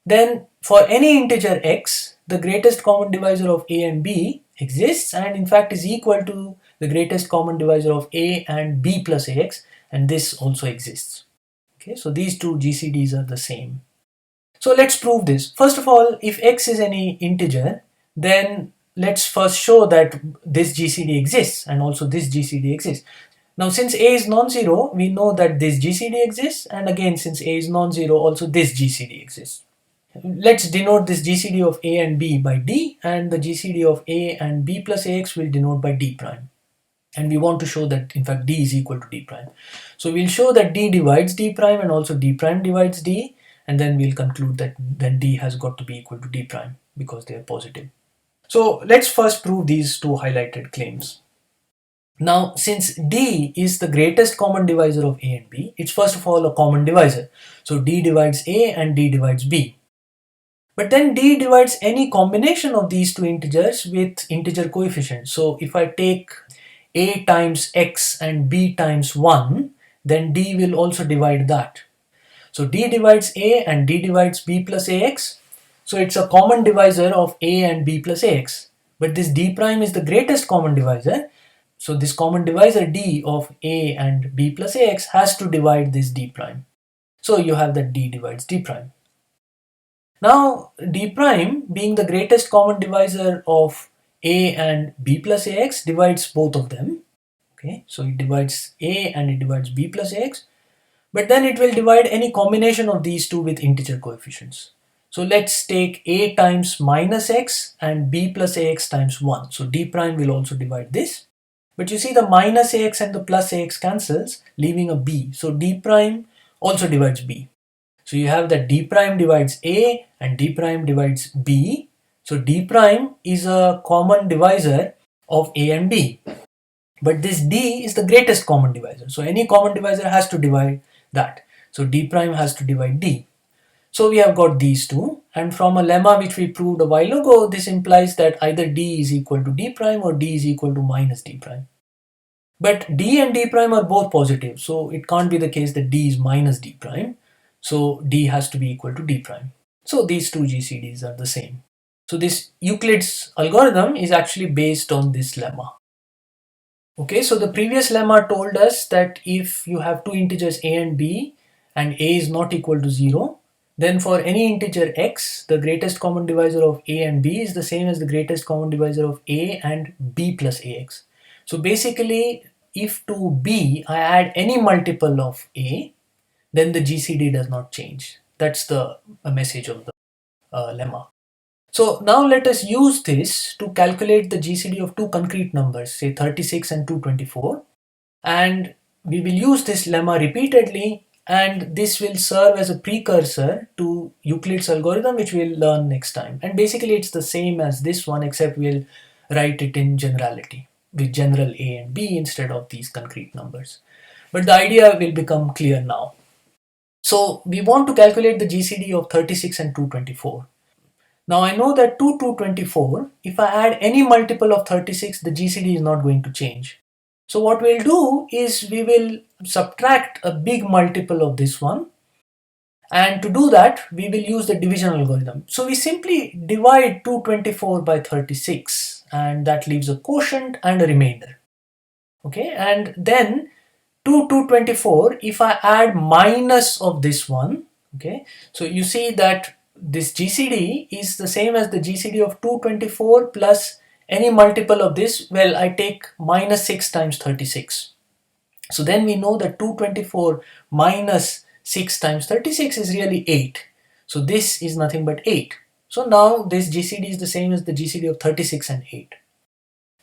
then for any integer x, the greatest common divisor of a and b exists, and in fact is equal to the greatest common divisor of a and b plus ax, and this also exists. Okay, so these two GCDs are the same. So let's prove this. First of all, if x is any integer, then let's first show that this GCD exists and also this GCD exists. Now since a is non-zero, we know that this GCD exists, and again since a is non-zero, also this GCD exists. Let's denote this GCD of a and b by d, and the GCD of a and b plus ax will denote by d prime. And we want to show that in fact d is equal to d prime. So we'll show that d divides d prime and also d prime divides d, and then we'll conclude that then d has got to be equal to d prime because they are positive. So let's first prove these two highlighted claims. Now, since D is the greatest common divisor of A and B, it's first of all a common divisor. So D divides A and D divides B. But then D divides any combination of these two integers with integer coefficients. So if I take A times X and B times 1, then D will also divide that. So D divides A and D divides B plus AX. So it's a common divisor of A and B plus AX. But this D prime is the greatest common divisor. So this common divisor D of A and B plus AX has to divide this D prime. So you have that D divides D prime. Now D prime, being the greatest common divisor of A and B plus AX, divides both of them. Okay, so it divides A and it divides B plus AX. But then it will divide any combination of these two with integer coefficients. So let's take A times minus X and B plus AX times 1. So D prime will also divide this. But you see the minus AX and the plus AX cancels, leaving a B. So D prime also divides B. So you have that D prime divides A and D prime divides B. So D prime is a common divisor of A and B. But this D is the greatest common divisor. So any common divisor has to divide that. So D prime has to divide D. So we have got these two, and from a lemma which we proved a while ago, this implies that either D is equal to D prime or D is equal to minus D prime. But D and D prime are both positive, so it can't be the case that D is minus D prime. So D has to be equal to D prime. So these two GCDs are the same. So this Euclid's algorithm is actually based on this lemma. Okay, so the previous lemma told us that if you have two integers A and B and A is not equal to 0, then for any integer x, the greatest common divisor of A and B is the same as the greatest common divisor of A and B plus AX. So basically, if to B I add any multiple of A, then the GCD does not change. That's the message of the lemma. So now let us use this to calculate the GCD of two concrete numbers, say 36 and 224. And we will use this lemma repeatedly, and this will serve as a precursor to Euclid's algorithm, which we'll learn next time. And basically it's the same as this one, except we'll write it in generality with general A and B instead of these concrete numbers. But the idea will become clear now. So we want to calculate the GCD of 36 and 224. Now I know that 224, if I add any multiple of 36, the GCD is not going to change. So what we'll do is we will subtract a big multiple of this one. And to do that, we will use the division algorithm. So we simply divide 224 by 36, and that leaves a quotient and a remainder. Okay, and then to 224, if I add minus of this one, okay, so you see that this GCD is the same as the GCD of 224 plus any multiple of this. Well, I take minus 6 times 36. So then we know that 224 minus 6 times 36 is really 8. So this is nothing but 8. So now this GCD is the same as the GCD of 36 and 8.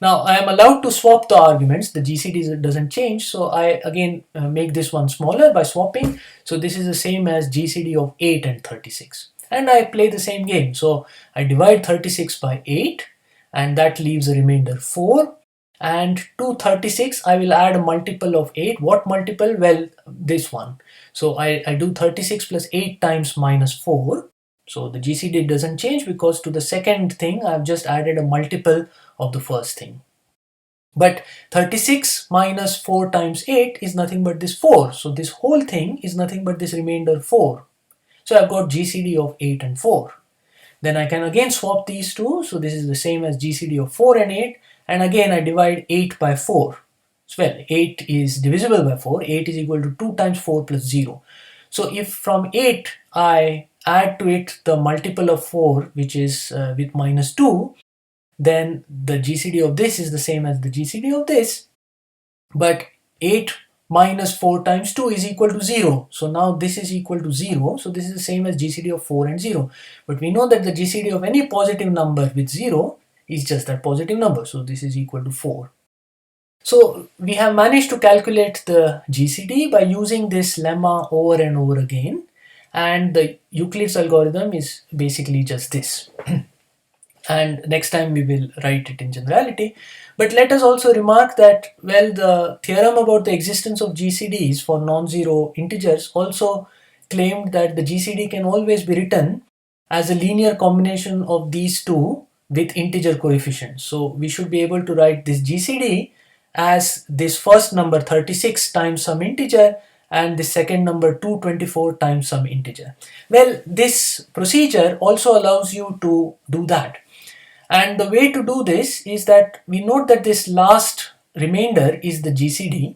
Now I am allowed to swap the arguments. The GCD doesn't change, so I again make this one smaller by swapping. So this is the same as GCD of 8 and 36. And I play the same game. So I divide 36 by 8, and that leaves a remainder 4. And to 36 I will add a multiple of 8. What multiple? Well, this one. So I do 36 plus 8 times minus 4. So the GCD doesn't change because to the second thing I've just added a multiple of the first thing. But 36 minus 4 times 8 is nothing but this 4. So this whole thing is nothing but this remainder 4. So I've got GCD of 8 and 4. Then I can again swap these two. So this is the same as GCD of 4 and 8. And again I divide 8 by 4. So well, 8 is divisible by 4. 8 is equal to 2 times 4 plus 0. So if from 8 I add to it the multiple of 4, which is with minus 2, then the GCD of this is the same as the GCD of this. But 8 minus 4 times 2 is equal to 0. So now this is equal to 0. So this is the same as GCD of 4 and 0. But we know that the GCD of any positive number with 0 is just that positive number. So this is equal to 4. So we have managed to calculate the GCD by using this lemma over and over again. And the Euclid's algorithm is basically just this. and next time we will write it in generality. But let us also remark that, well, the theorem about the existence of GCDs for non-zero integers also claimed that the GCD can always be written as a linear combination of these two with integer coefficients. So we should be able to write this GCD as this first number 36 times some integer and the second number 224 times some integer. Well, this procedure also allows you to do that. And the way to do this is that we note that this last remainder is the GCD,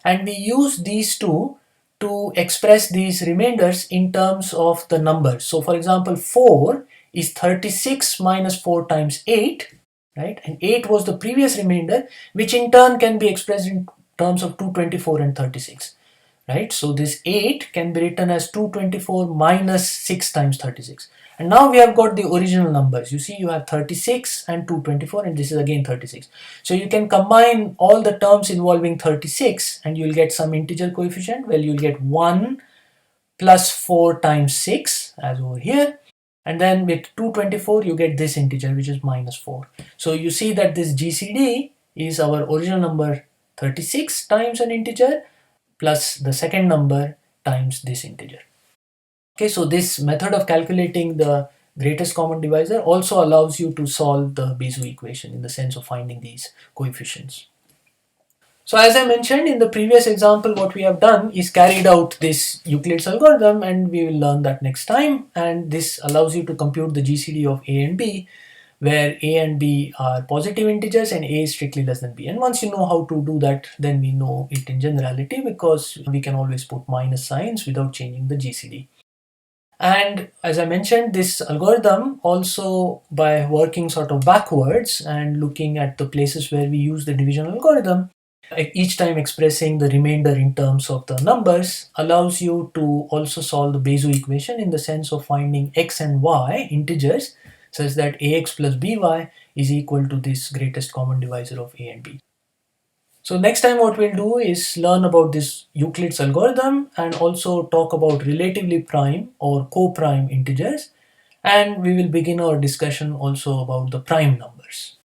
and we use these two to express these remainders in terms of the numbers. So for example, 4 is 36 minus 4 times 8, right? And 8 was the previous remainder, which in turn can be expressed in terms of 224 and 36. Right, so this 8 can be written as 224 minus 6 times 36. And now we have got the original numbers. You see, you have 36 and 224, and this is again 36. So you can combine all the terms involving 36 and you'll get some integer coefficient. Well, you'll get 1 plus 4 times 6 as over here. And then with 224, you get this integer, which is minus 4. So you see that this GCD is our original number 36 times an integer plus the second number times this integer. Okay, so this method of calculating the greatest common divisor also allows you to solve the Bezout equation in the sense of finding these coefficients. So as I mentioned in the previous example, what we have done is carried out this Euclid's algorithm, and we will learn that next time. And this allows you to compute the GCD of A and B, where A and B are positive integers and A is strictly less than B. And once you know how to do that, then we know it in generality, because we can always put minus signs without changing the GCD. And as I mentioned, this algorithm also, by working sort of backwards and looking at the places where we use the division algorithm, each time expressing the remainder in terms of the numbers, allows you to also solve the Bezout equation in the sense of finding x and y integers such that ax plus by is equal to this greatest common divisor of a and b. So next time what we'll do is learn about this Euclid's algorithm and also talk about relatively prime or co-prime integers, and we will begin our discussion also about the prime numbers.